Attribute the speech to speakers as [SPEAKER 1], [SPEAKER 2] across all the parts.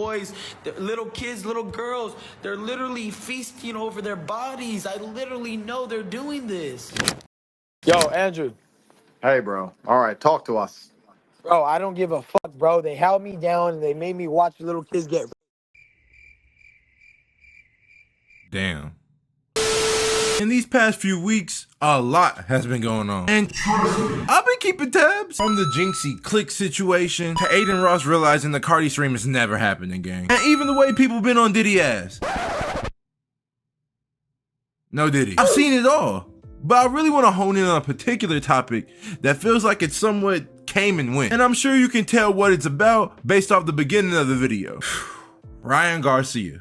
[SPEAKER 1] boys, little kids, little girls, they're literally feasting over their bodies. I literally know they're doing this.
[SPEAKER 2] Yo, Andrew.
[SPEAKER 3] Hey, bro. All right, talk to us.
[SPEAKER 2] Bro, I don't give a fuck, bro. They held me down and they made me watch little kids get raped.
[SPEAKER 4] Damn. In these past few weeks, a lot has been going on. And I've been keeping tabs. From the Jinxie click situation to adinross realizing the Cardi stream is never happening, gang. And even the way people been on Diddy ass. No Diddy. I've seen it all. But I really want to hone in on a particular topic that feels like it somewhat came and went. And I'm sure you can tell what it's about based off the beginning of the video. Ryan Garcia.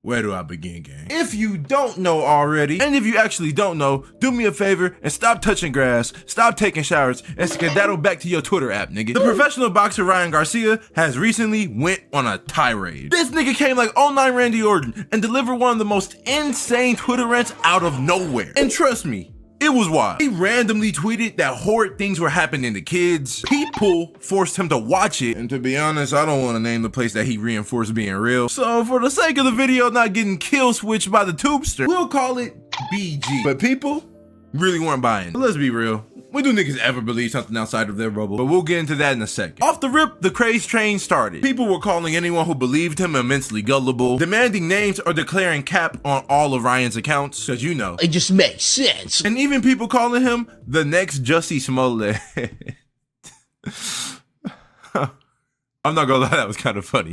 [SPEAKER 4] Where do I begin, gang? If you don't know already, and if you actually don't know, do me a favor and stop touching grass, stop taking showers, and skedaddle back to your Twitter app, nigga. The professional boxer Ryan Garcia has recently went on a tirade. This nigga came like 09 Randy Orton and delivered one of the most insane Twitter rants out of nowhere. And trust me, it was wild. He randomly tweeted that horrid things were happening to kids. People forced him to watch it. And to be honest, I don't want to name the place that he reinforced being real. So for the sake of the video not getting kill switched by the tubester, we'll call it BG. But people really weren't buying. But let's be real. When do niggas ever believe something outside of their bubble? But we'll get into that in a second. Off the rip, the craze train started. People were calling anyone who believed him immensely gullible, demanding names or declaring cap on all of Ryan's accounts, cause you know,
[SPEAKER 5] it just makes sense.
[SPEAKER 4] And even people calling him the next Jussie Smollett. I'm not gonna lie, that was kind of funny.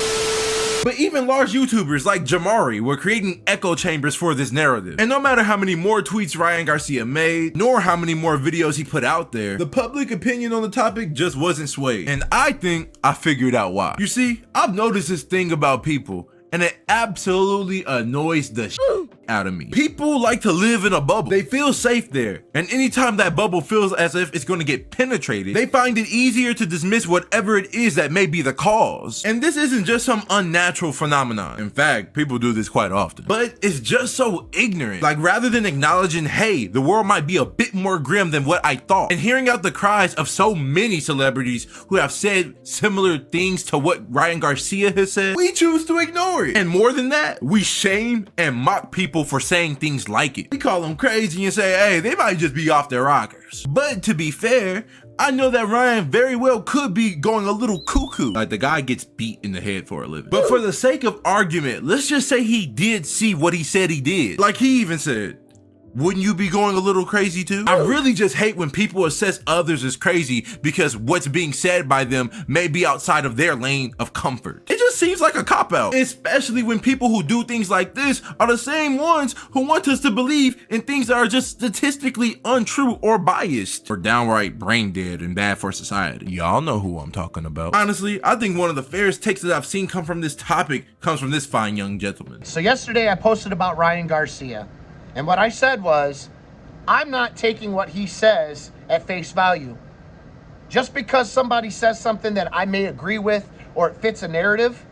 [SPEAKER 4] But even large YouTubers like Jamari were creating echo chambers for this narrative. And no matter how many more tweets Ryan Garcia made, nor how many more videos he put out there, the public opinion on the topic just wasn't swayed. And I think I figured out why. You see, I've noticed this thing about people, and it absolutely annoys the shit out of me. People like to live in a bubble. They feel safe there. And anytime that bubble feels as if it's going to get penetrated, they find it easier to dismiss whatever it is that may be the cause. And this isn't just some unnatural phenomenon. In fact, people do this quite often. But it's just so ignorant. Like, rather than acknowledging, hey, the world might be a bit more grim than what I thought, and hearing out the cries of so many celebrities who have said similar things to what Ryan Garcia has said, we choose to ignore it. And more than that, we shame and mock people for saying things like it. We call them crazy and say, hey, they might just be off their rockers. But to be fair, I know that Ryan very well could be going a little cuckoo. Like, the guy gets beat in the head for a living. But for the sake of argument, let's just say he did see what he said he did. Like he even said, wouldn't you be going a little crazy too? I really just hate when people assess others as crazy because what's being said by them may be outside of their lane of comfort. It just seems like a cop-out, especially when people who do things like this are the same ones who want us to believe in things that are just statistically untrue or biased or downright brain dead and bad for society. Y'all know who I'm talking about. Honestly, I think one of the fairest takes that I've seen come from this topic comes from this fine young gentleman.
[SPEAKER 5] So yesterday I posted about Ryan Garcia. And what I said was, I'm not taking what he says at face value. Just because somebody says something that I may agree with or it fits a narrative,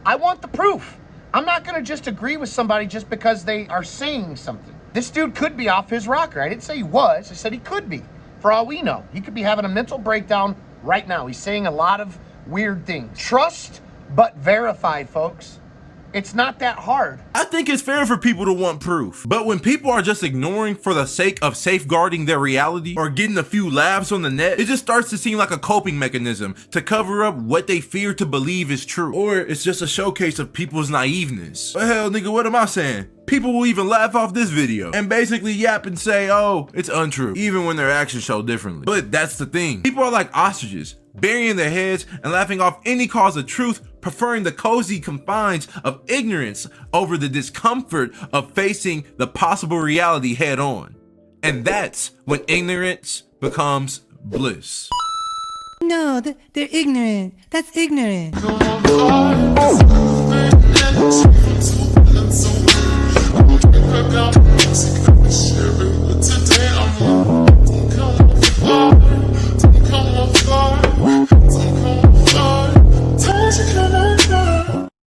[SPEAKER 5] I want the proof. I'm not going to just agree with somebody just because they are saying something. This dude could be off his rocker. I didn't say he was. I said he could be. For all we know, he could be having a mental breakdown right now. He's saying a lot of weird things. Trust but verify, folks. It's not that hard.
[SPEAKER 4] I think it's fair for people to want proof, but when people are just ignoring for the sake of safeguarding their reality or getting a few laughs on the net, it just starts to seem like a coping mechanism to cover up what they fear to believe is true. Or it's just a showcase of people's naiveness. But hell, nigga, what am I saying? People will even laugh off this video and basically yap and say, oh, it's untrue, even when their actions show differently. But that's the thing. People are like ostriches, burying their heads and laughing off any cause of truth, preferring the cozy confines of ignorance over the discomfort of facing the possible reality head on. And that's when ignorance becomes bliss.
[SPEAKER 6] No, they're ignorant. That's ignorant.